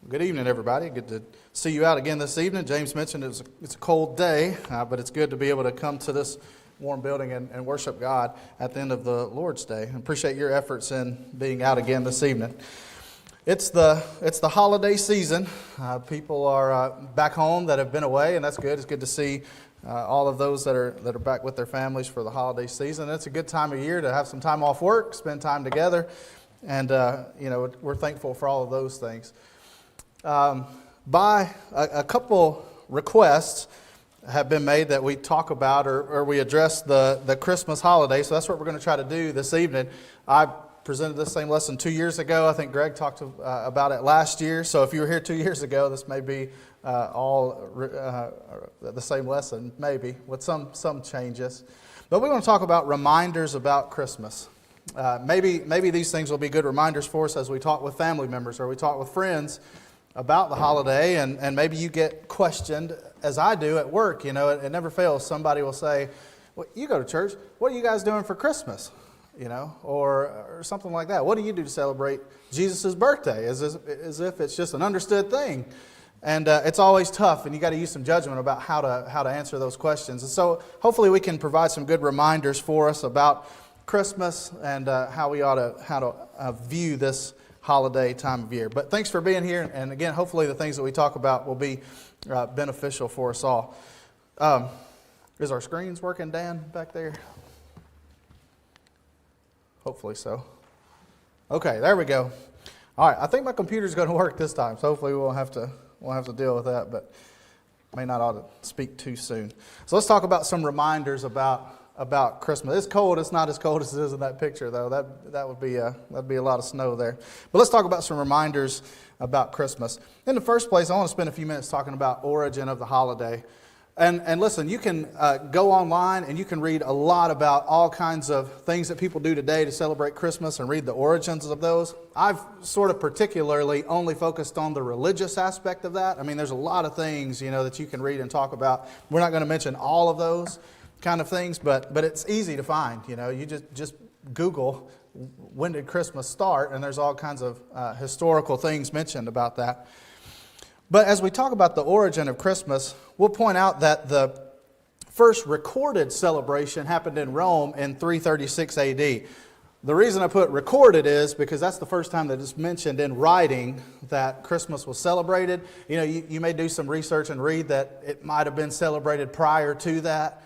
Good evening, everybody. Good to see you out again this evening. James mentioned it's a cold day, but it's good to be able to come to this warm building and worship God at the end of the Lord's Day. I appreciate your efforts in being out again this evening. It's the holiday season. People are back home that have been away, and that's good. It's good to see all of those that are back with their families for the holiday season. It's a good time of year to have some time off work, spend time together, and we're thankful for all of those things. By a couple requests have been made that we talk about or we address the Christmas holiday. So that's what we're going to try to do this evening. I presented this same lesson 2 years ago. I think Greg talked about it last year. So if you were here 2 years ago, this may be all the same lesson, maybe, with some changes. But we want to talk about reminders about Christmas. Maybe these things will be good reminders for us as we talk with family members or we talk with friends about the holiday, and maybe you get questioned, as I do at work. It never fails. Somebody will say, well, you go to church, what are you guys doing for Christmas? Or something like that. What do you do to celebrate Jesus' birthday? As if it's just an understood thing. And it's always tough, and you got to use some judgment about how to answer those questions. And so hopefully we can provide some good reminders for us about Christmas and how we ought to view this holiday time of year. But thanks for being here, and again, hopefully the things that we talk about will be beneficial for us all. Is our screens working, Dan, back there? Hopefully so. Okay, there we go. All right, I think my computer's going to work this time, so hopefully we won't have to deal with that, but may not ought to speak too soon. So let's talk about some reminders about Christmas. It's cold. It's not as cold as it is in that picture, though. That'd be a lot of snow there. But let's talk about some reminders about Christmas. In the first place, I want to spend a few minutes talking about origin of the holiday. And listen, you can go online and you can read a lot about all kinds of things that people do today to celebrate Christmas and read the origins of those. I've sort of particularly only focused on the religious aspect of that. I mean, there's a lot of things, that you can read and talk about. We're not going to mention all of those kind of things, but it's easy to find. You just Google when did Christmas start, and there's all kinds of historical things mentioned about that. But as we talk about the origin of Christmas, we'll point out that the first recorded celebration happened in Rome in 336 AD. The reason I put recorded is because that's the first time that it's mentioned in writing that Christmas was celebrated. You may do some research and read that it might have been celebrated prior to that.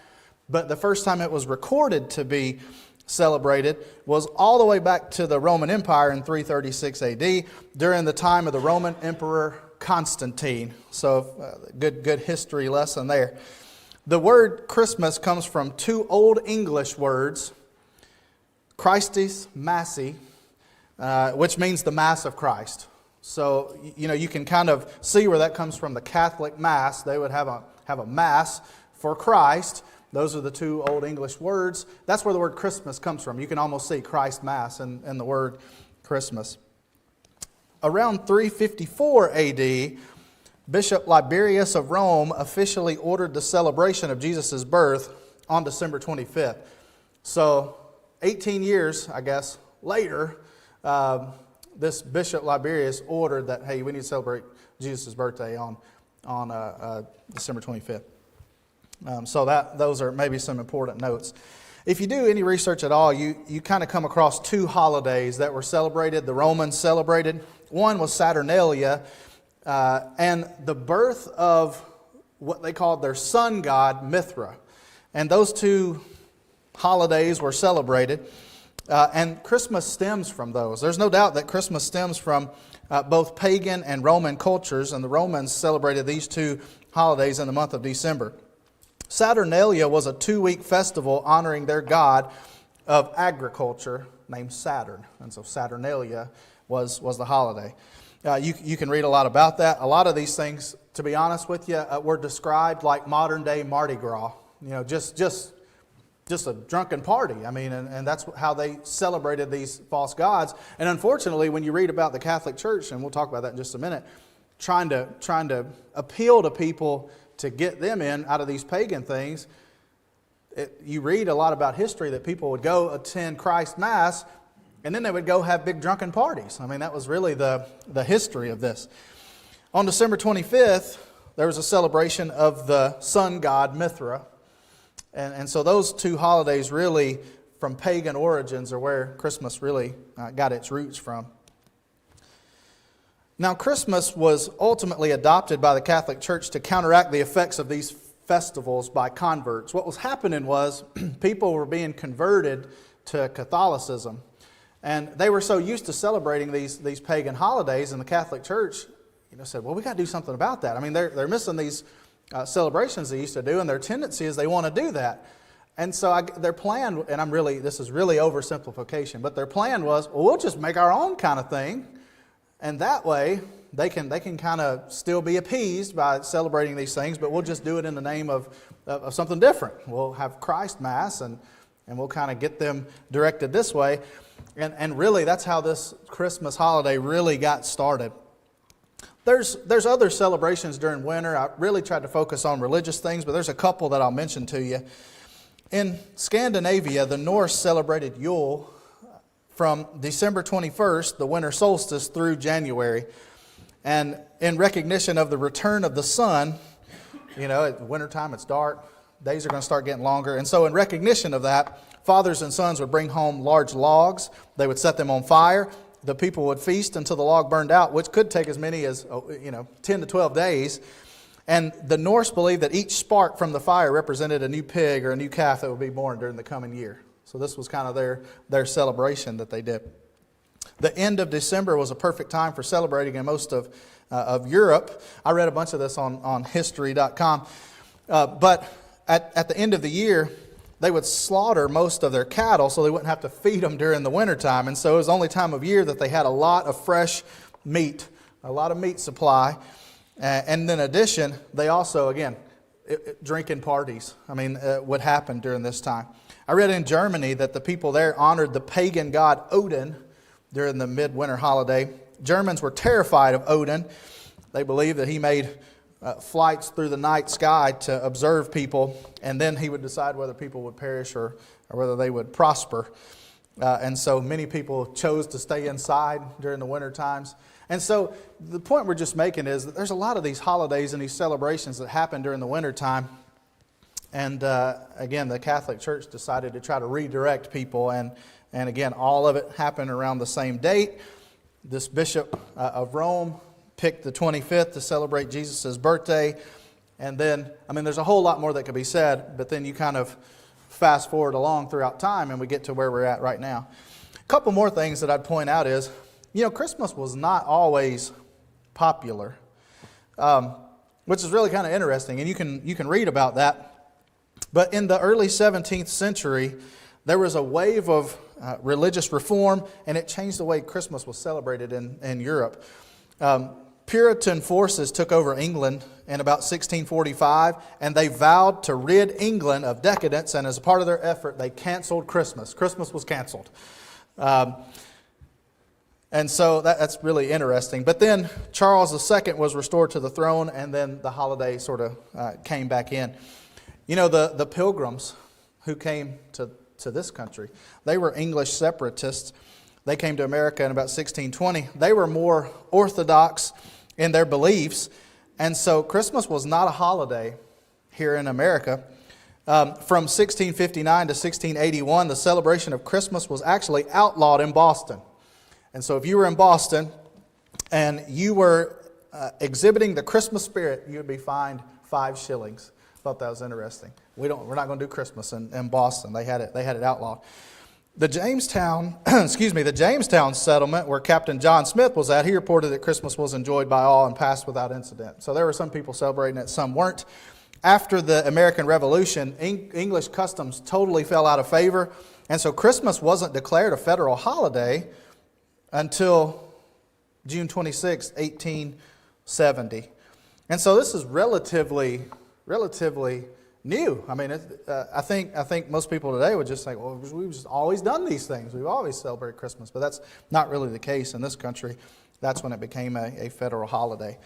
But the first time it was recorded to be celebrated was all the way back to the Roman Empire in 336 AD during the time of the Roman Emperor Constantine. So good history lesson there. The word Christmas comes from two Old English words, Christis Massi, which means the Mass of Christ. So, you can kind of see where that comes from. The Catholic Mass, they would have a Mass for Christ. Those are the two Old English words. That's where the word Christmas comes from. You can almost see Christ Mass in the word Christmas. Around 354 AD, Bishop Liberius of Rome officially ordered the celebration of Jesus' birth on December 25th. So 18 years, I guess, later, this Bishop Liberius ordered that, hey, we need to celebrate Jesus' birthday on December 25th. So those are maybe some important notes. If you do any research at all, you kind of come across two holidays that were celebrated, the Romans celebrated. One was Saturnalia, and the birth of what they called their sun god, Mithra. And those two holidays were celebrated, and Christmas stems from those. There's no doubt that Christmas stems from both pagan and Roman cultures, and the Romans celebrated these two holidays in the month of December. Saturnalia was a 2-week festival honoring their god of agriculture named Saturn. And so Saturnalia was the holiday. You can read a lot about that. A lot of these things, to be honest with you, were described like modern day Mardi Gras. Just a drunken party. I mean, and that's how they celebrated these false gods. And unfortunately, when you read about the Catholic Church, and we'll talk about that in just a minute, trying to appeal to people to get them in out of these pagan things, you read a lot about history that people would go attend Christ Mass and then they would go have big drunken parties. I mean, that was really the history of this. On December 25th, there was a celebration of the sun god Mithra. And so those two holidays really, from pagan origins, are where Christmas really got its roots from. Now, Christmas was ultimately adopted by the Catholic Church to counteract the effects of these festivals by converts. What was happening was people were being converted to Catholicism. And they were so used to celebrating these pagan holidays, and the Catholic Church said, well, we got to do something about that. I mean, they're missing these celebrations they used to do, and their tendency is they want to do that. And so their plan, and this is really oversimplification, but their plan was, well, we'll just make our own kind of thing, and that way they can kind of still be appeased by celebrating these things, but we'll just do it in the name of something different. We'll have Christ Mass, and we'll kind of get them directed this way. And really, that's how this Christmas holiday really got started. There's other celebrations during winter. I really tried to focus on religious things, but there's a couple that I'll mention to you. In Scandinavia, the Norse celebrated Yule from December 21st, the winter solstice, through January. And in recognition of the return of the sun, at wintertime it's dark, days are going to start getting longer. And so in recognition of that, fathers and sons would bring home large logs. They would set them on fire. The people would feast until the log burned out, which could take as many as 10 to 12 days. And the Norse believed that each spark from the fire represented a new pig or a new calf that would be born during the coming year. So this was kind of their celebration that they did. The end of December was a perfect time for celebrating in most of Europe. I read a bunch of this on history.com. But at the end of the year, they would slaughter most of their cattle so they wouldn't have to feed them during the wintertime. And so it was the only time of year that they had a lot of fresh meat, a lot of meat supply. And in addition, they also, again, drinking parties, would happen during this time. I read in Germany that the people there honored the pagan god Odin during the midwinter holiday. Germans were terrified of Odin. They believed that he made flights through the night sky to observe people, and then he would decide whether people would perish or whether they would prosper. And so many people chose to stay inside during the winter times. And so the point we're just making is that there's a lot of these holidays and these celebrations that happen during the winter time. And again, the Catholic Church decided to try to redirect people. And again, all of it happened around the same date. This Bishop of Rome picked the 25th to celebrate Jesus' birthday. And then, there's a whole lot more that could be said, but then you kind of fast forward along throughout time and we get to where we're at right now. A couple more things that I'd point out is, Christmas was not always popular, which is really kind of interesting, and you can read about that. But in the early 17th century, there was a wave of religious reform, and it changed the way Christmas was celebrated in Europe. Puritan forces took over England in about 1645, and they vowed to rid England of decadence, and as a part of their effort, they canceled Christmas. Christmas was canceled. And so that's really interesting. But then Charles II was restored to the throne, and then the holiday sort of came back in. The Pilgrims who came to this country, they were English separatists. They came to America in about 1620. They were more orthodox in their beliefs, and so Christmas was not a holiday here in America. From 1659 to 1681, the celebration of Christmas was actually outlawed in Boston. And so if you were in Boston and you were exhibiting the Christmas spirit, you would be fined 5 shillings. Thought that was interesting. We're not going to do Christmas in Boston. They had it outlawed. The Jamestown settlement where Captain John Smith was at, he reported that Christmas was enjoyed by all and passed without incident. So there were some people celebrating it, some weren't. After the American Revolution, English customs totally fell out of favor, and so Christmas wasn't declared a federal holiday until June 26, 1870. And so this is relatively new. I think most people today would just say, well, we've just always done these things. We've always celebrated Christmas. But that's not really the case in this country. That's when it became a federal holiday.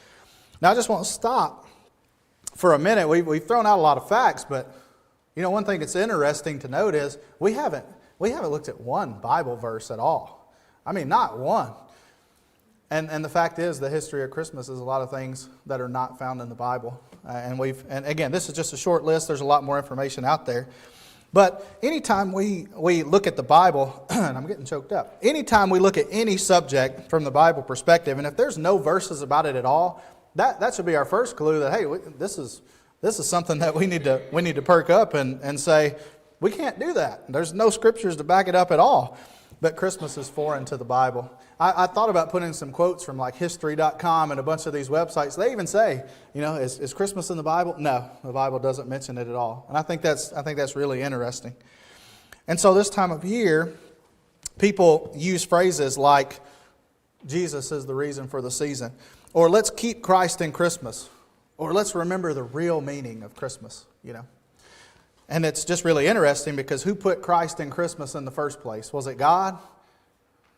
Now, I just want to stop for a minute. We've thrown out a lot of facts, but one thing that's interesting to note is we haven't looked at one Bible verse at all. Not one. And the fact is, the history of Christmas is a lot of things that are not found in the Bible. And again, this is just a short list. There's a lot more information out there. But anytime we look at the Bible, and I'm getting choked up. Anytime we look at any subject from the Bible perspective, and if there's no verses about it at all, that should be our first clue that, hey, this is something that we need to perk up and say, we can't do that. There's no scriptures to back it up at all. But Christmas is foreign to the Bible. I thought about putting some quotes from like History.com and a bunch of these websites. They even say, is Christmas in the Bible? No, the Bible doesn't mention it at all. And I think that's really interesting. And so this time of year, people use phrases like, Jesus is the reason for the season. Or let's keep Christ in Christmas. Or let's remember the real meaning of Christmas, And it's just really interesting because who put Christ in Christmas in the first place? Was it God?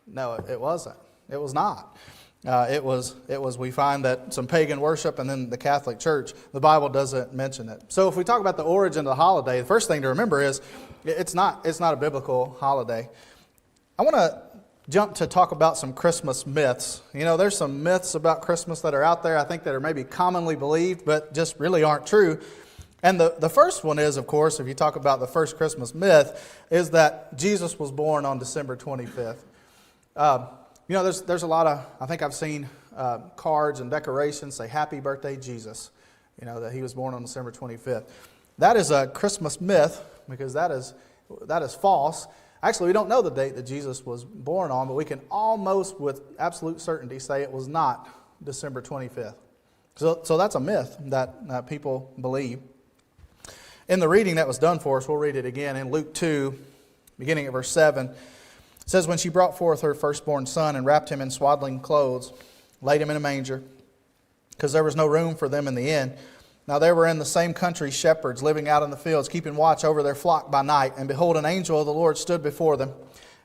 No, it wasn't. It was not. It was. We find that some pagan worship and then the Catholic Church. The Bible doesn't mention it. So if we talk about the origin of the holiday, the first thing to remember is it's not a biblical holiday. I want to jump to talk about some Christmas myths. There's some myths about Christmas that are out there, I think, that are maybe commonly believed, but just really aren't true. And the first one is, of course, if you talk about the first Christmas myth, is that Jesus was born on December 25th. There's a lot of, I think I've seen cards and decorations say, Happy Birthday, Jesus, that he was born on December 25th. That is a Christmas myth because that is false. Actually, we don't know the date that Jesus was born on, but we can almost with absolute certainty say it was not December 25th. So that's a myth that people believe. In the reading that was done for us, we'll read it again in Luke 2, beginning at verse 7. It says, When she brought forth her firstborn son and wrapped him in swaddling clothes, laid him in a manger, because there was no room for them in the inn. Now there were in the same country shepherds living out in the fields, keeping watch over their flock by night. And behold, an angel of the Lord stood before them,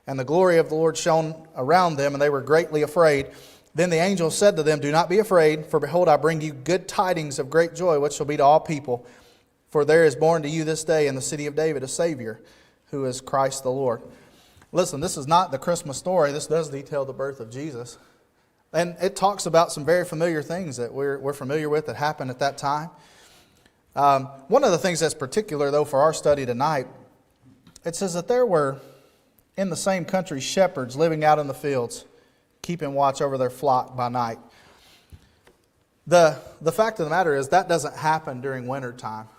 and the glory of the Lord shone around them, and they were greatly afraid. Then the angel said to them, Do not be afraid, for behold, I bring you good tidings of great joy, which shall be to all people. For there is born to you this day in the city of David a Savior, who is Christ the Lord. Listen, this is not the Christmas story. This does detail the birth of Jesus. And it talks about some very familiar things that we're familiar with that happened at that time. One of the things that's particular, though, for our study tonight, it says that there were in the same country shepherds living out in the fields, keeping watch over their flock by night. The fact of the matter is that doesn't happen during winter time.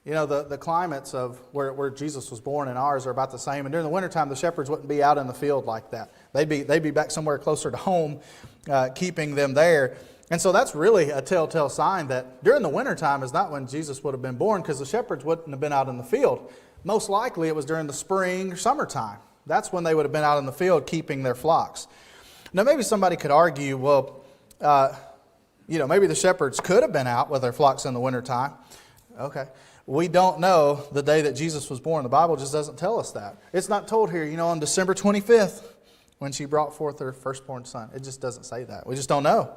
The climates of where Jesus was born and ours are about the same. And during the wintertime, the shepherds wouldn't be out in the field like that. They'd be back somewhere closer to home, keeping them there. And so that's really a telltale sign that during the wintertime is not when Jesus would have been born, because the shepherds wouldn't have been out in the field. Most likely it was during the spring or summertime. That's when they would have been out in the field keeping their flocks. Now maybe somebody could argue, well, maybe the shepherds could have been out with their flocks in the wintertime. Okay. We don't know the day that Jesus was born. The Bible just doesn't tell us that. It's not told here, on December 25th when she brought forth her firstborn son. It just doesn't say that. We just don't know.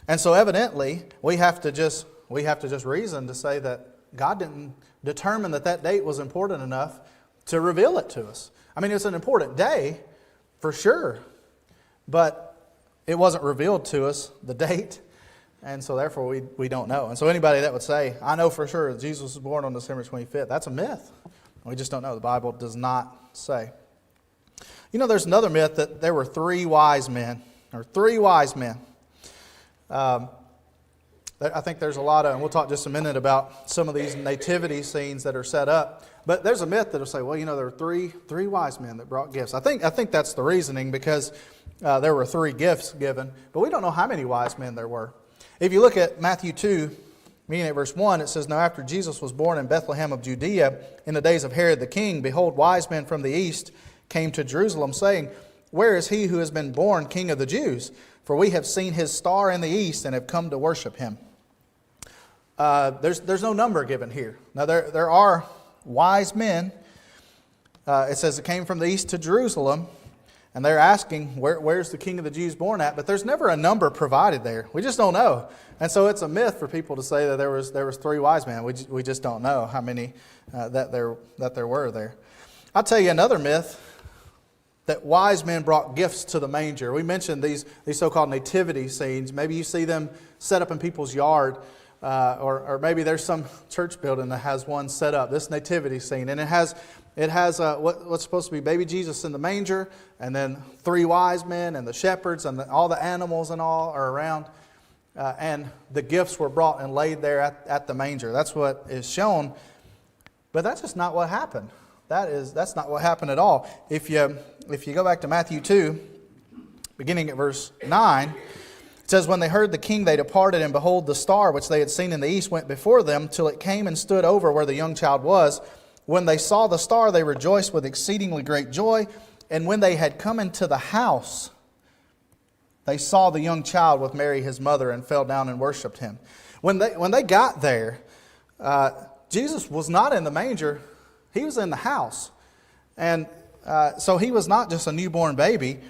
And so evidently, we have to just reason to say that God didn't determine that date was important enough to reveal it to us. I mean, it's an important day, for sure, but it wasn't revealed to us, the date. And so therefore we don't know. And so anybody that would say, I know for sure that Jesus was born on December 25th, that's a myth. We just don't know. The Bible does not say. There's another myth that there were three wise men. I think there's a lot of, and we'll talk just a minute about some of these nativity scenes that are set up. But there's a myth that will say, well, there were three wise men that brought gifts. I think that's the reasoning, because there were 3 gifts given. But we don't know how many wise men there were. If you look at Matthew 2, beginning at verse 1, it says, Now after Jesus was born in Bethlehem of Judea, in the days of Herod the king, behold, wise men from the east came to Jerusalem, saying, Where is he who has been born King of the Jews? For we have seen his star in the east and have come to worship him. There's no number given here. Now there are wise men. It says it came from the east to Jerusalem. And they're asking, where's the King of the Jews born at? But there's never a number provided there. We just don't know. And so it's a myth for people to say that there was 3 wise men. We just don't know how many that there were there. I'll tell you another myth that wise men brought gifts to the manger. We mentioned these so-called nativity scenes. Maybe you see them set up in people's yard, or maybe there's some church building that has one set up, this nativity scene. And it has what's supposed to be baby Jesus in the manger, and then 3 wise men and the shepherds and all the animals and all are around. And the gifts were brought and laid there at the manger. That's what is shown. But that's just not what happened. That's not what happened at all. If you go back to Matthew 2, beginning at verse 9, it says, "When they heard the king, they departed, and behold, the star which they had seen in the east went before them, till it came and stood over where the young child was. When they saw the star, they rejoiced with exceedingly great joy. And when they had come into the house, they saw the young child with Mary his mother, and fell down and worshipped him." When they got there, Jesus was not in the manger. He was in the house. And so he was not just a newborn baby.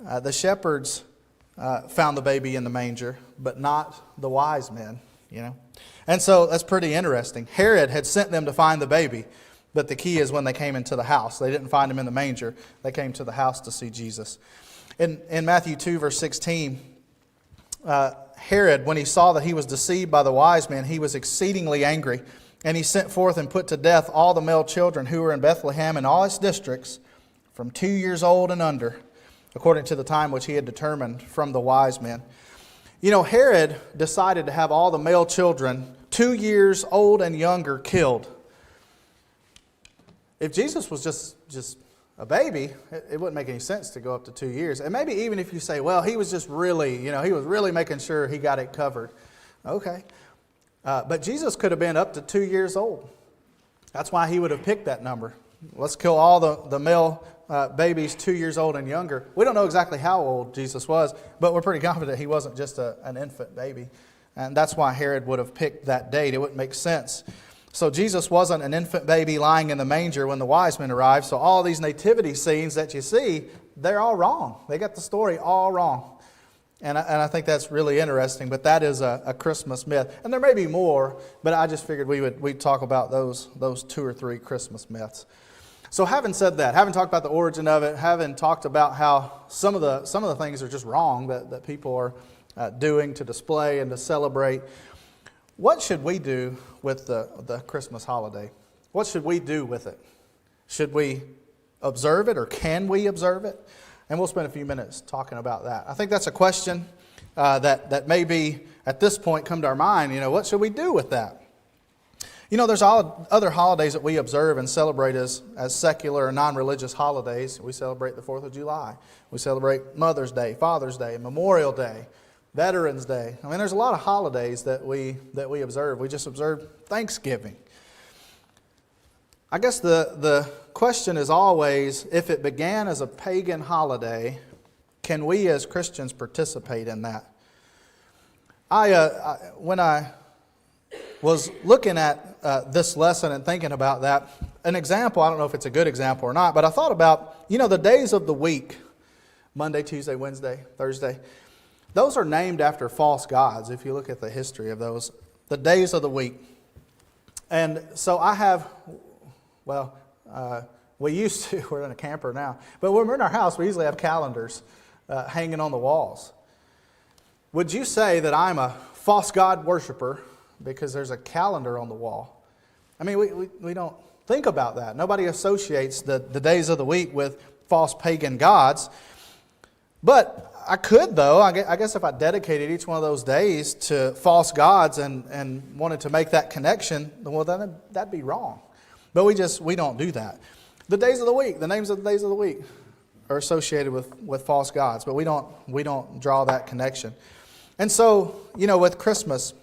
The shepherds found the baby in the manger, but not the wise men, And so that's pretty interesting. Herod had sent them to find the baby, but the key is when they came into the house. They didn't find him in the manger. They came to the house to see Jesus. In Matthew 2, verse 16, Herod, when he saw that he was deceived by the wise men, he was exceedingly angry. And he sent forth and put to death all the male children who were in Bethlehem and all its districts, from 2 years old and under, according to the time which he had determined from the wise men. Herod decided to have all the male children 2 years old and younger killed. If Jesus was just a baby, it wouldn't make any sense to go up to 2 years. And maybe even if you say, well, he was just really, he was really making sure he got it covered. Okay. But Jesus could have been up to 2 years old. That's why he would have picked that number. Let's kill all the male babies 2 years old and younger. We don't know exactly how old Jesus was, but we're pretty confident he wasn't just an infant baby. And that's why Herod would have picked that date. It wouldn't make sense. So Jesus wasn't an infant baby lying in the manger when the wise men arrived. So all these nativity scenes that you see, they're all wrong. They got the story all wrong. And I think that's really interesting, but that is a Christmas myth. And there may be more, but I just figured we'd talk about those 2 or 3 Christmas myths. So having said that, having talked about the origin of it, having talked about how some of the things are just wrong that people are doing to display and to celebrate, what should we do with the Christmas holiday? What should we do with it? Should we observe it, or can we observe it? And we'll spend a few minutes talking about that. I think that's a question that maybe at this point come to our mind. What should we do with that? There's all other holidays that we observe and celebrate as secular and non-religious holidays. We celebrate the 4th of July. We celebrate Mother's Day, Father's Day, Memorial Day, Veterans Day. There's a lot of holidays that we observe. We just observe Thanksgiving. I guess the question is always, if it began as a pagan holiday, can we as Christians participate in that? When I was looking at this lesson and thinking about that, an example, I don't know if it's a good example or not, but I thought about, the days of the week, Monday, Tuesday, Wednesday, Thursday, those are named after false gods, if you look at the history of those, the days of the week. And so I have, we used to, we're in a camper now, but when we're in our house, we usually have calendars hanging on the walls. Would you say that I'm a false god worshiper because there's a calendar on the wall? We don't think about that. Nobody associates the days of the week with false pagan gods. But I could, though. I guess if I dedicated each one of those days to false gods and wanted to make that connection, well, then that'd be wrong. But we don't do that. The days of the week, the names of the days of the week are associated with false gods, but we don't draw that connection. And so, with Christmas,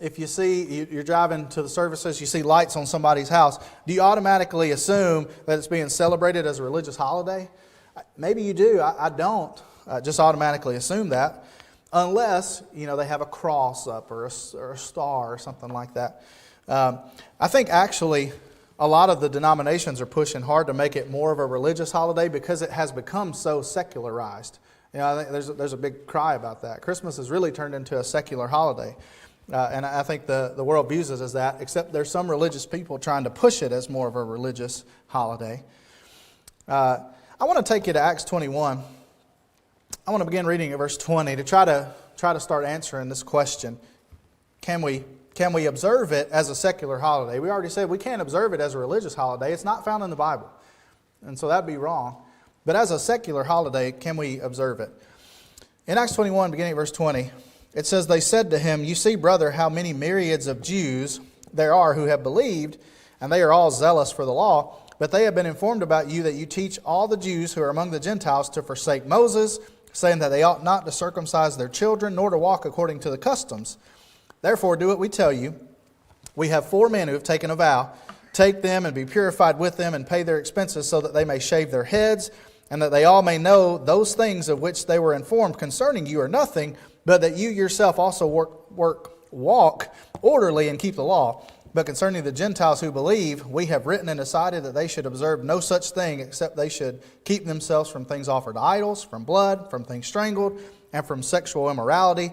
if you see, you're driving to the services, you see lights on somebody's house, do you automatically assume that it's being celebrated as a religious holiday? Maybe you do. I don't just automatically assume that, unless, they have a cross up or a star or something like that. I think actually a lot of the denominations are pushing hard to make it more of a religious holiday because it has become so secularized. I think there's a big cry about that. Christmas has really turned into a secular holiday. And I think the world views it as that, except there's some religious people trying to push it as more of a religious holiday. I want to take you to Acts 21. I want to begin reading at verse 20 to try to start answering this question. Can we observe it as a secular holiday? We already said we can't observe it as a religious holiday. It's not found in the Bible. And so that'd be wrong. But as a secular holiday, can we observe it? In Acts 21, beginning at verse 20, it says, "They said to him, 'You see, brother, how many myriads of Jews there are who have believed, and they are all zealous for the law. But they have been informed about you that you teach all the Jews who are among the Gentiles to forsake Moses, saying that they ought not to circumcise their children, nor to walk according to the customs. Therefore do what we tell you. We have 4 men who have taken a vow. Take them and be purified with them and pay their expenses so that they may shave their heads, and that they all may know those things of which they were informed concerning you are nothing, but that you yourself also walk orderly and keep the law. But concerning the Gentiles who believe, we have written and decided that they should observe no such thing, except they should keep themselves from things offered to idols, from blood, from things strangled, and from sexual immorality.'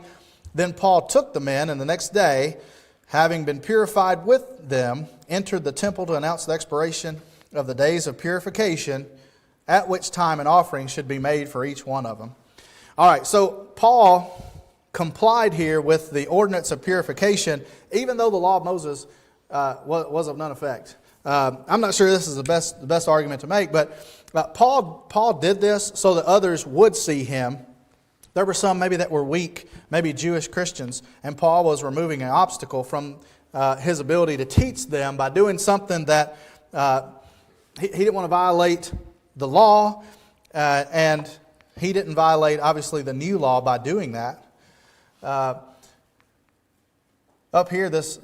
Then Paul took the men, and the next day, having been purified with them, entered the temple to announce the expiration of the days of purification, at which time an offering should be made for each one of them." All right, so Paul complied here with the ordinance of purification, even though the law of Moses was of none effect. I'm not sure this is the best argument to make, but Paul did this so that others would see him. There were some maybe that were weak, maybe Jewish Christians, and Paul was removing an obstacle from his ability to teach them by doing something that he didn't want to violate the law, and he didn't violate, obviously, the new law by doing that. Up here, this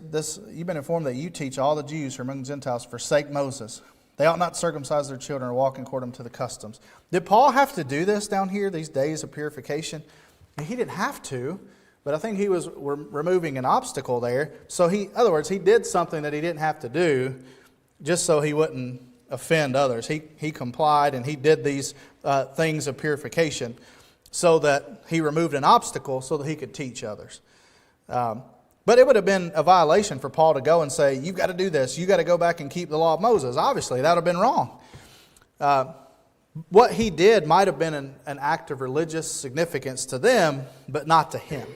you've been informed that you teach all the Jews who are among the Gentiles forsake Moses. They ought not circumcise their children or walk according to the customs. Did Paul have to do this down here, these days of purification? He didn't have to, but I think he was removing an obstacle there. So in other words, he did something that he didn't have to do just so he wouldn't offend others. He complied and he did these things of purification so that he removed an obstacle so that he could teach others. But it would have been a violation for Paul to go and say, "You've got to do this. You've got to go back and keep the law of Moses." Obviously, that would have been wrong. What he did might have been an act of religious significance to them, but not to him.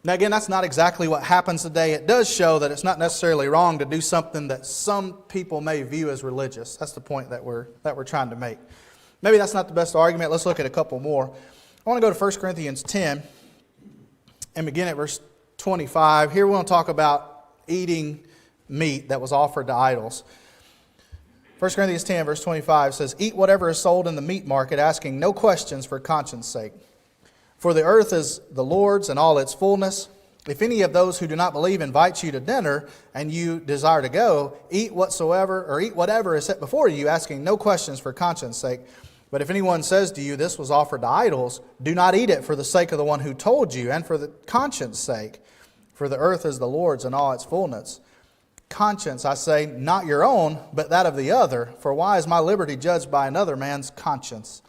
Now, again, that's not exactly what happens today. It does show that it's not necessarily wrong to do something that some people may view as religious. That's the point that we're trying to make. Maybe that's not the best argument. Let's look at a couple more. I want to go to 1 Corinthians 10 and begin at verse 25. Here we want to talk about eating meat that was offered to idols. 1 Corinthians 10 verse 25 says, "Eat whatever is sold in the meat market, asking no questions for conscience sake. For the earth is the Lord's and all its fullness. If any of those who do not believe invites you to dinner and you desire to go, eat whatever is set before you, asking no questions for conscience sake. But if anyone says to you, 'This was offered to idols,' do not eat it for the sake of the one who told you and for the conscience sake. For the earth is the Lord's and all its fullness. Conscience, I say, not your own, but that of the other. For why is my liberty judged by another man's conscience?"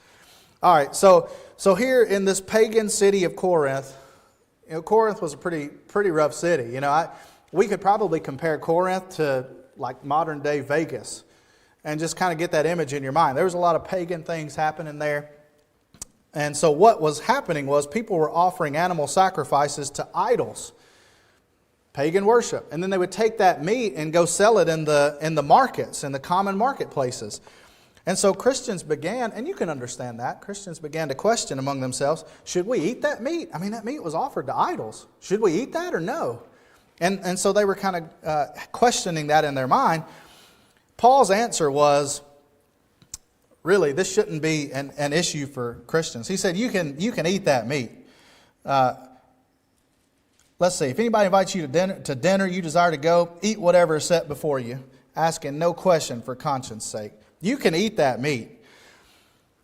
All right, so here in this pagan city of Corinth, Corinth was a pretty rough city. We could probably compare Corinth to like modern day Vegas, and just kind of get that image in your mind. There was a lot of pagan things happening there. And so what was happening was people were offering animal sacrifices to idols. Pagan worship. And then they would take that meat and go sell it in the markets, in the common marketplaces. And so Christians began, and you can understand that, Christians began to question among themselves, should we eat that meat? I mean, that meat was offered to idols. Should we eat that or no? And so they were kind of questioning that in their mind. Paul's answer was, really, this shouldn't be an issue for Christians. He said, you can eat that meat. Let's see, if anybody invites you to dinner, you desire to go, eat whatever is set before you, asking no question for conscience sake. You can eat that meat.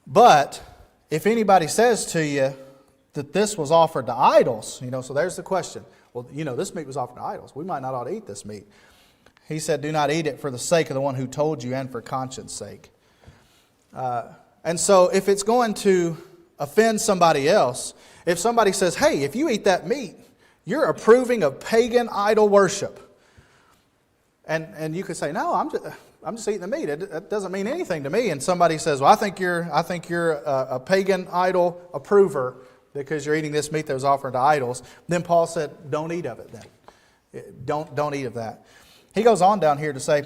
But if anybody says to you that this was offered to idols, so there's the question. Well, this meat was offered to idols. We might not ought to eat this meat. He said, do not eat it for the sake of the one who told you and for conscience sake. And so if it's going to offend somebody else, if somebody says, hey, if you eat that meat, you're approving of pagan idol worship. And you could say, no, I'm just eating the meat. It doesn't mean anything to me. And somebody says, well, I think you're a pagan idol approver because you're eating this meat that was offered to idols. Then Paul said, don't eat of it then. Don't eat of that. He goes on down here to say,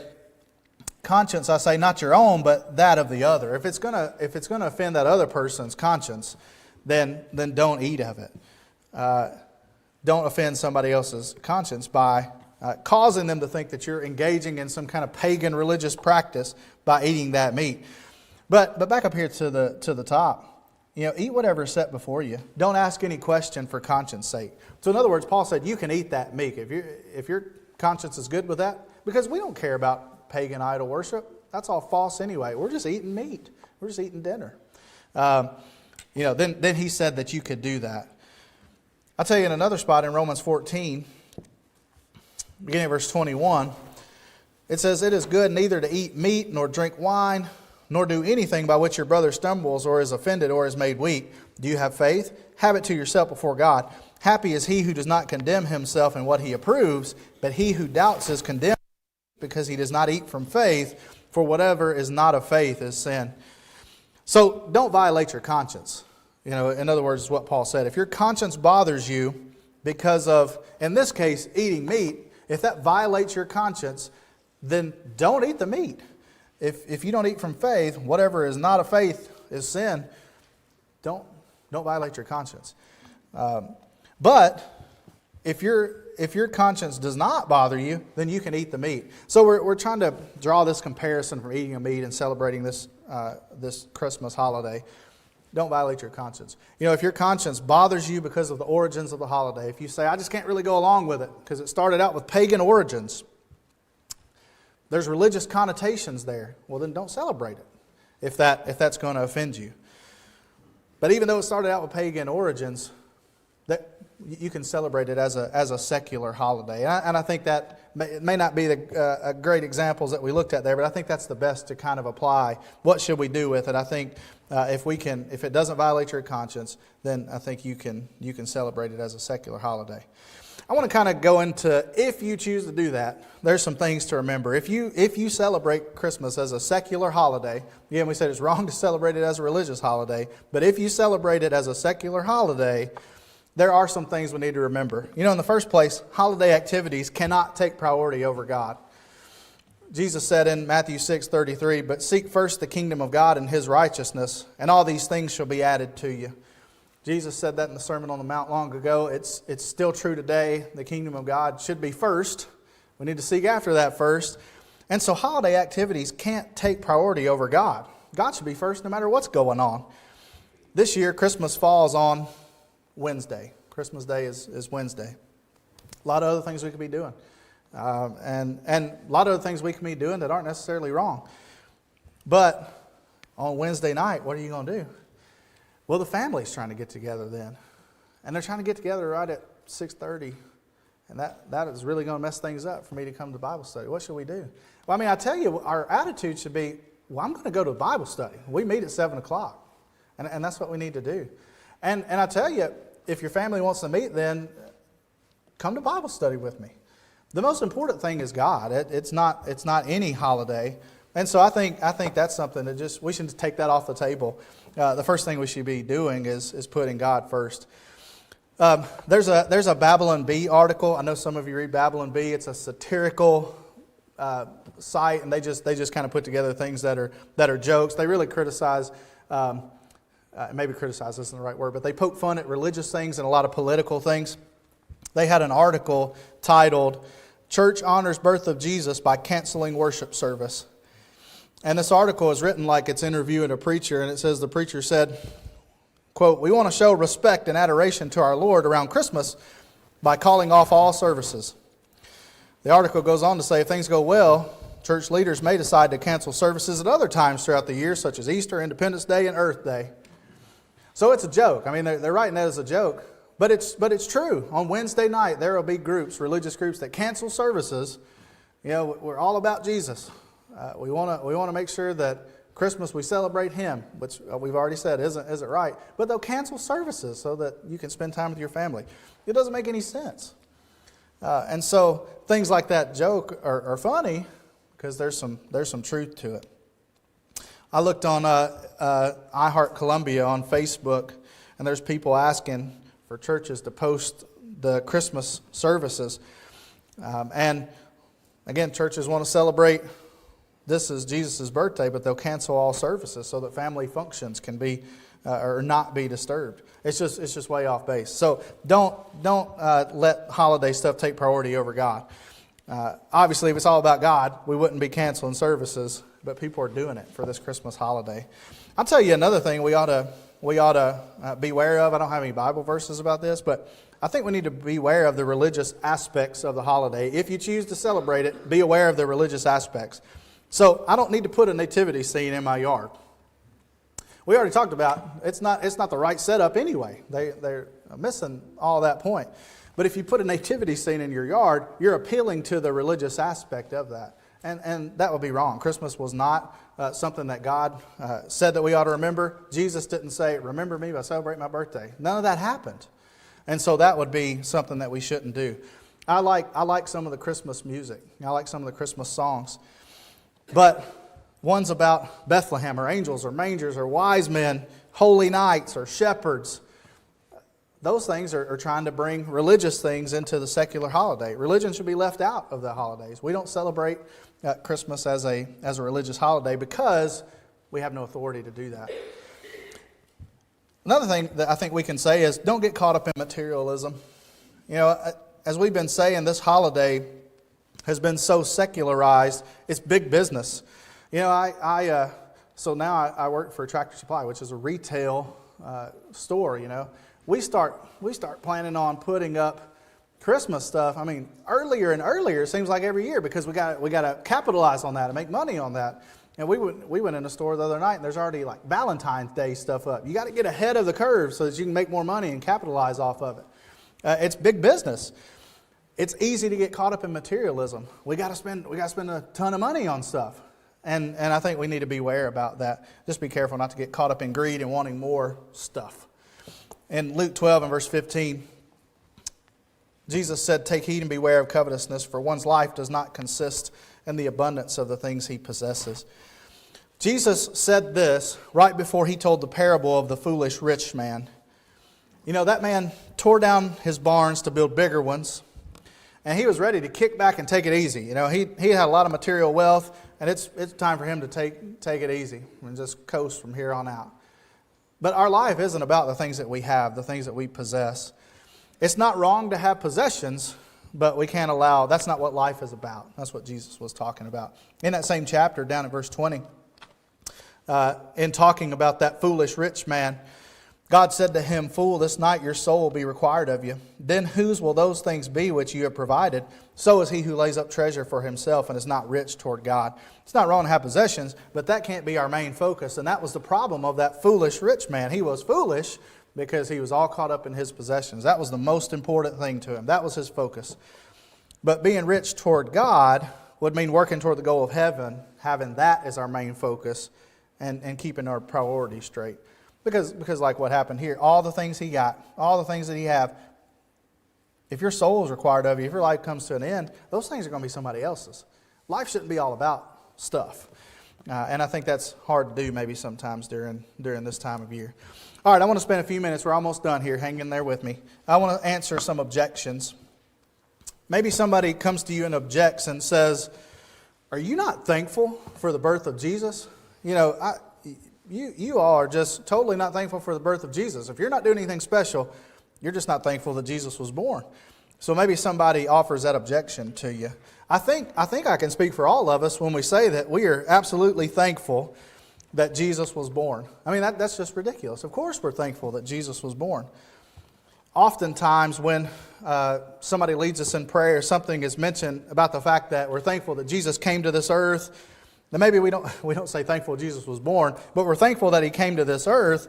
conscience, I say, not your own, but that of the other. If it's gonna offend that other person's conscience, then don't eat of it. Don't offend somebody else's conscience by causing them to think that you're engaging in some kind of pagan religious practice by eating that meat. But back up here to the top. Eat whatever is set before you. Don't ask any question for conscience sake. So in other words, Paul said you can eat that meat if your conscience is good with that, because we don't care about pagan idol worship. That's all false anyway. We're just eating meat. We're just eating dinner. Then he said that you could do that. I'll tell you in another spot in Romans 14, beginning of verse 21, it says, it is good neither to eat meat nor drink wine, nor do anything by which your brother stumbles or is offended or is made weak. Do you have faith? Have it to yourself before God. Happy is he who does not condemn himself in what he approves, but he who doubts is condemned because he does not eat from faith, for whatever is not of faith is sin. So don't violate your conscience. In other words, is what Paul said. If your conscience bothers you because of, in this case, eating meat, if that violates your conscience, then don't eat the meat. If you don't eat from faith, whatever is not of faith is sin. Don't violate your conscience. But if your conscience does not bother you, then you can eat the meat. So we're trying to draw this comparison from eating a meat and celebrating this Christmas holiday. Don't violate your conscience. If your conscience bothers you because of the origins of the holiday, if you say, I just can't really go along with it because it started out with pagan origins, there's religious connotations there, well then don't celebrate it if that's going to offend you. But even though it started out with pagan origins, that you can celebrate it as a secular holiday. And I think that it may not be the great examples that we looked at there, but I think that's the best to kind of apply. What should we do with it? I think if it doesn't violate your conscience, then I think you can celebrate it as a secular holiday. I want to kind of go into, if you choose to do that, there's some things to remember. If you celebrate Christmas as a secular holiday, again, we said it's wrong to celebrate it as a religious holiday, but if you celebrate it as a secular holiday, there are some things we need to remember. In the first place, holiday activities cannot take priority over God. Jesus said in Matthew 6:33, but seek first the kingdom of God and His righteousness, and all these things shall be added to you. Jesus said that in the Sermon on the Mount long ago. It's still true today. The kingdom of God should be first. We need to seek after that first. And so holiday activities can't take priority over God. God should be first no matter what's going on. This year, Christmas falls on Wednesday. Christmas Day is Wednesday. A lot of other things we could be doing. And a lot of other things we can be doing that aren't necessarily wrong. But on Wednesday night, what are you going to do? Well, the family's trying to get together then. And they're trying to get together right at 6:30. And that is really going to mess things up for me to come to Bible study. What should we do? Well, I tell you, our attitude should be, well, I'm going to go to Bible study. We meet at 7 o'clock. And that's what we need to do. And I tell you, if your family wants to meet, then come to Bible study with me. The most important thing is God. It's not any holiday. And so I think that's something that we should take that off the table. The first thing we should be doing is putting God first. There's a Babylon Bee article. I know some of you read Babylon Bee. It's a satirical site, and they just kind of put together things that are jokes. They really criticize. Maybe criticize isn't the right word, but they poke fun at religious things and a lot of political things. They had an article titled, "Church Honors Birth of Jesus by Canceling Worship Service." And this article is written like it's interviewing a preacher, and it says the preacher said, quote, "We want to show respect and adoration to our Lord around Christmas by calling off all services." The article goes on to say if things go well, church leaders may decide to cancel services at other times throughout the year, such as Easter, Independence Day, and Earth Day. So it's a joke. They're writing that as a joke, but it's true. On Wednesday night, there will be religious groups that cancel services. We're all about Jesus. We want to make sure that Christmas we celebrate Him, which we've already said isn't right. But they'll cancel services so that you can spend time with your family. It doesn't make any sense. And so things like that joke are funny because there's some truth to it. I looked on iHeart Columbia on Facebook, and there's people asking for churches to post the Christmas services. And again, churches want to celebrate this is Jesus' birthday, but they'll cancel all services so that family functions can be or not be disturbed. It's just way off base. So don't let holiday stuff take priority over God. Obviously, if it's all about God, we wouldn't be canceling services, but people are doing it for this Christmas holiday. I'll tell you another thing we ought to beware of. I don't have any Bible verses about this, but I think we need to beware of the religious aspects of the holiday. If you choose to celebrate it, be aware of the religious aspects. So I don't need to put a nativity scene in my yard. We already talked about it's not the right setup anyway. They're missing all that point. But if you put a nativity scene in your yard, you're appealing to the religious aspect of that. And that would be wrong. Christmas was not something that God said that we ought to remember. Jesus didn't say, remember me by celebrating my birthday. None of that happened. And so that would be something that we shouldn't do. I like some of the Christmas music. I like some of the Christmas songs. But ones about Bethlehem or angels or mangers or wise men, holy nights or shepherds, those things are trying to bring religious things into the secular holiday. Religion should be left out of the holidays. We don't celebrate Christmas as a religious holiday because we have no authority to do that. Another thing that I think we can say is don't get caught up in materialism. You know, as we've been saying, this holiday has been so secularized, it's big business. You know, so now I work for Tractor Supply, which is a retail store, you know. We start planning on putting up Christmas stuff. I mean, earlier and earlier, it seems like every year, because we got to capitalize on that and make money on that. And we went in the store the other night, and there's already like Valentine's Day stuff up. You got to get ahead of the curve so that you can make more money and capitalize off of it. It's big business. It's easy to get caught up in materialism. We got to spend a ton of money on stuff, and I think we need to be aware about that. Just be careful not to get caught up in greed and wanting more stuff. In Luke 12 and verse 15, Jesus said, "Take heed and beware of covetousness, for one's life does not consist in the abundance of the things he possesses." Jesus said this right before he told the parable of the foolish rich man. You know, that man tore down his barns to build bigger ones, and he was ready to kick back and take it easy. You know, he had a lot of material wealth, and it's time for him to take it easy and just coast from here on out. But our life isn't about the things that we have, the things that we possess. It's not wrong to have possessions, but we can't allow, that's not what life is about. That's what Jesus was talking about. In that same chapter, down at verse 20, in talking about that foolish rich man, God said to him, "Fool, this night your soul will be required of you. Then whose will those things be which you have provided? So is he who lays up treasure for himself and is not rich toward God." It's not wrong to have possessions, but that can't be our main focus. And that was the problem of that foolish rich man. He was foolish because he was all caught up in his possessions. That was the most important thing to him. That was his focus. But being rich toward God would mean working toward the goal of heaven, having that as our main focus, and keeping our priorities straight. Because like what happened here, all the things he got, all the things that he have, if your soul is required of you, if your life comes to an end, those things are going to be somebody else's. Life shouldn't be all about stuff. And I think that's hard to do maybe sometimes during this time of year. All right, I want to spend a few minutes. We're almost done here. Hang in there with me. I want to answer some objections. Maybe somebody comes to you and objects and says, "Are you not thankful for the birth of Jesus? You know, you all are just totally not thankful for the birth of Jesus. If you're not doing anything special, you're just not thankful that Jesus was born." So maybe somebody offers that objection to you. I think I can speak for all of us when we say that we are absolutely thankful that Jesus was born. I mean, that's just ridiculous. Of course we're thankful that Jesus was born. Oftentimes when somebody leads us in prayer, something is mentioned about the fact that we're thankful that Jesus came to this earth. Now maybe we don't say thankful Jesus was born, but we're thankful that he came to this earth.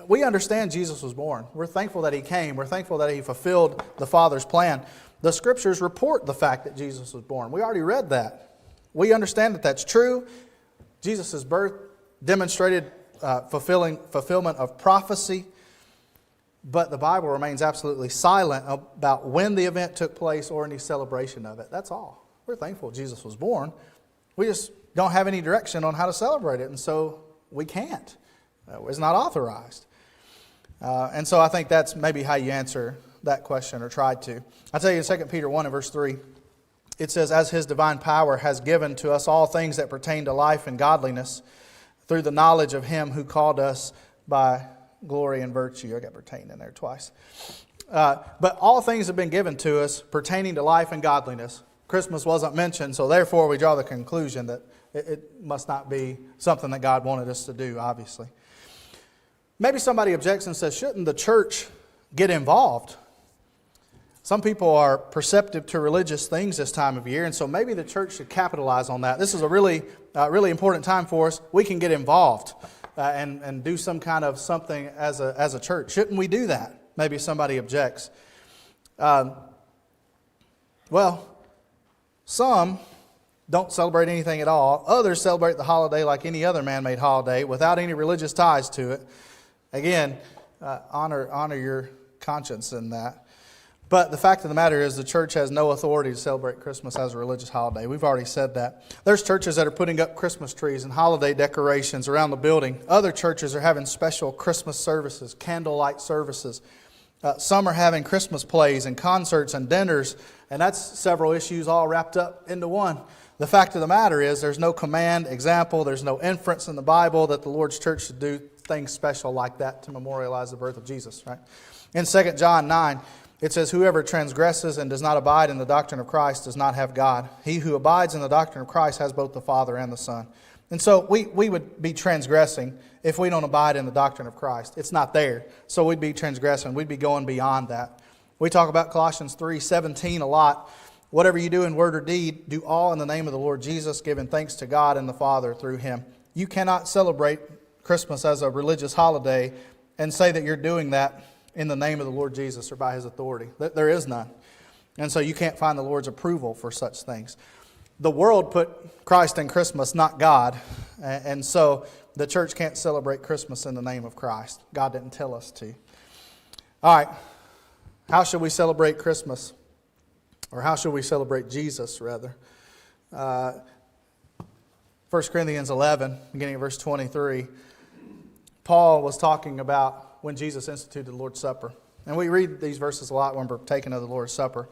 We understand Jesus was born. We're thankful that he came. We're thankful that he fulfilled the Father's plan. The Scriptures report the fact that Jesus was born. We already read that. We understand that that's true. Jesus' birth demonstrated fulfillment of prophecy, but the Bible remains absolutely silent about when the event took place or any celebration of it. That's all. We're thankful Jesus was born. We just don't have any direction on how to celebrate it, and so we can't. It's not authorized. And so I think that's maybe how you answer that question, or try to. I'll tell you in 2 Peter 1 and verse 3, it says, "As His divine power has given to us all things that pertain to life and godliness, through the knowledge of Him who called us by glory and virtue." I got pertain in there twice. But all things have been given to us pertaining to life and godliness. Christmas wasn't mentioned, so therefore we draw the conclusion that it must not be something that God wanted us to do, obviously. Maybe somebody objects and says, shouldn't the church get involved? Some people are perceptive to religious things this time of year, and so maybe the church should capitalize on that. This is a really important time for us. We can get involved and do some kind of something as a church. Shouldn't we do that? Maybe somebody objects. Well, some don't celebrate anything at all. Others celebrate the holiday like any other man-made holiday without any religious ties to it. Again, honor your conscience in that. But the fact of the matter is the church has no authority to celebrate Christmas as a religious holiday. We've already said that. There's churches that are putting up Christmas trees and holiday decorations around the building. Other churches are having special Christmas services, candlelight services. Some are having Christmas plays and concerts and dinners, and that's several issues all wrapped up into one. The fact of the matter is there's no command, example, there's no inference in the Bible that the Lord's church should do things special like that to memorialize the birth of Jesus, right? In 2 John 9, it says, "Whoever transgresses and does not abide in the doctrine of Christ does not have God. He who abides in the doctrine of Christ has both the Father and the Son." And so we would be transgressing if we don't abide in the doctrine of Christ. It's not there. So we'd be transgressing. We'd be going beyond that. We talk about Colossians 3:17 a lot. "Whatever you do in word or deed, do all in the name of the Lord Jesus, giving thanks to God and the Father through Him." You cannot celebrate Christmas as a religious holiday and say that you're doing that in the name of the Lord Jesus or by His authority. There is none. And so you can't find the Lord's approval for such things. The world put Christ in Christmas, not God. And so the church can't celebrate Christmas in the name of Christ. God didn't tell us to. All right. How should we celebrate Christmas? Or how should we celebrate Jesus, rather? 1 Corinthians 11, beginning of verse 23, Paul was talking about when Jesus instituted the Lord's Supper. And we read these verses a lot when we're taking of the Lord's Supper.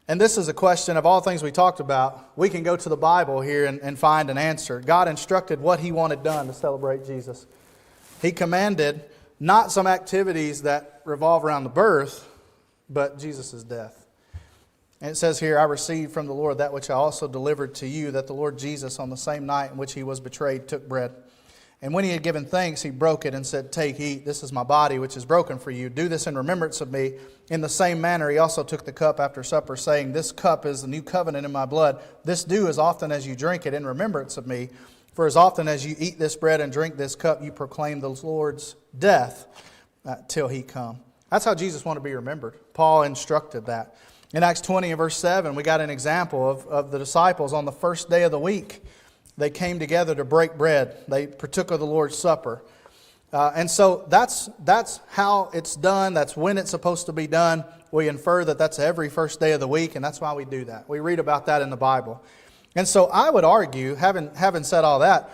And this is a question of all things we talked about. We can go to the Bible here and find an answer. God instructed what He wanted done to celebrate Jesus. He commanded not some activities that revolve around the birth, but Jesus' death. And it says here, "I received from the Lord that which I also delivered to you, that the Lord Jesus, on the same night in which He was betrayed, took bread. And when He had given thanks, He broke it and said, 'Take, eat, this is my body, which is broken for you. Do this in remembrance of me.' In the same manner, He also took the cup after supper, saying, 'This cup is the new covenant in my blood. This do as often as you drink it in remembrance of me. For as often as you eat this bread and drink this cup, you proclaim the Lord's death till He come.'" That's how Jesus wanted to be remembered. Paul instructed that. In Acts 20 and verse 7, we got an example of the disciples on the first day of the week. They came together to break bread. They partook of the Lord's Supper. And so that's how it's done. That's when it's supposed to be done. We infer that that's every first day of the week, and that's why we do that. We read about that in the Bible. And so I would argue, having said all that,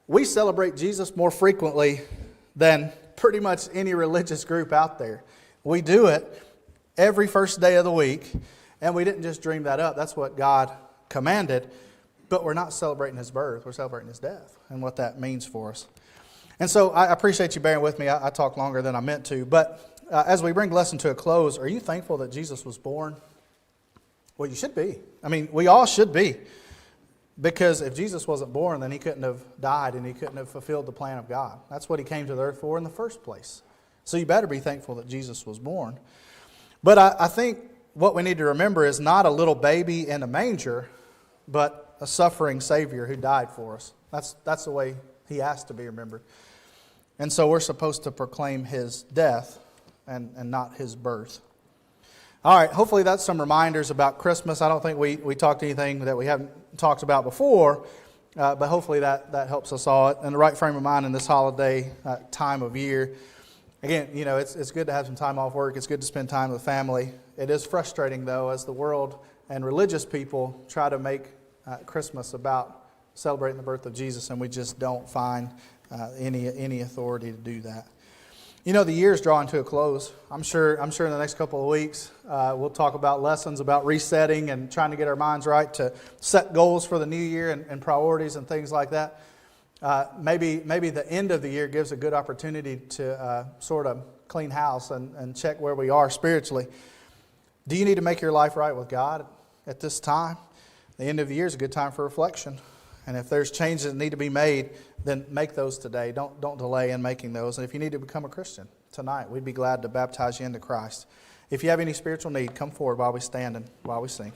we celebrate Jesus more frequently than pretty much any religious group out there. We do it every first day of the week, and we didn't just dream that up. That's what God commanded. But we're not celebrating His birth. We're celebrating His death and what that means for us. And so I appreciate you bearing with me. I talked longer than I meant to. But as we bring the lesson to a close, are you thankful that Jesus was born? Well, you should be. I mean, we all should be. Because if Jesus wasn't born, then He couldn't have died and He couldn't have fulfilled the plan of God. That's what He came to the earth for in the first place. So you better be thankful that Jesus was born. But I think what we need to remember is not a little baby in a manger, but a suffering Savior who died for us. That's the way He has to be remembered. And so we're supposed to proclaim His death and not His birth. All right, hopefully that's some reminders about Christmas. I don't think we talked anything that we haven't talked about before, but hopefully that helps us all in the right frame of mind in this holiday time of year. Again, you know, it's good to have some time off work. It's good to spend time with family. It is frustrating, though, as the world and religious people try to make Christmas about celebrating the birth of Jesus, and we just don't find any authority to do that. You know, the year's drawing to a close. I'm sure in the next couple of weeks we'll talk about lessons about resetting and trying to get our minds right to set goals for the new year and priorities and things like that. Maybe the end of the year gives a good opportunity to sort of clean house and check where we are spiritually. Do you need to make your life right with God at this time? The end of the year is a good time for reflection. And if there's changes that need to be made, then make those today. Don't delay in making those. And if you need to become a Christian tonight, we'd be glad to baptize you into Christ. If you have any spiritual need, come forward while we stand and while we sing.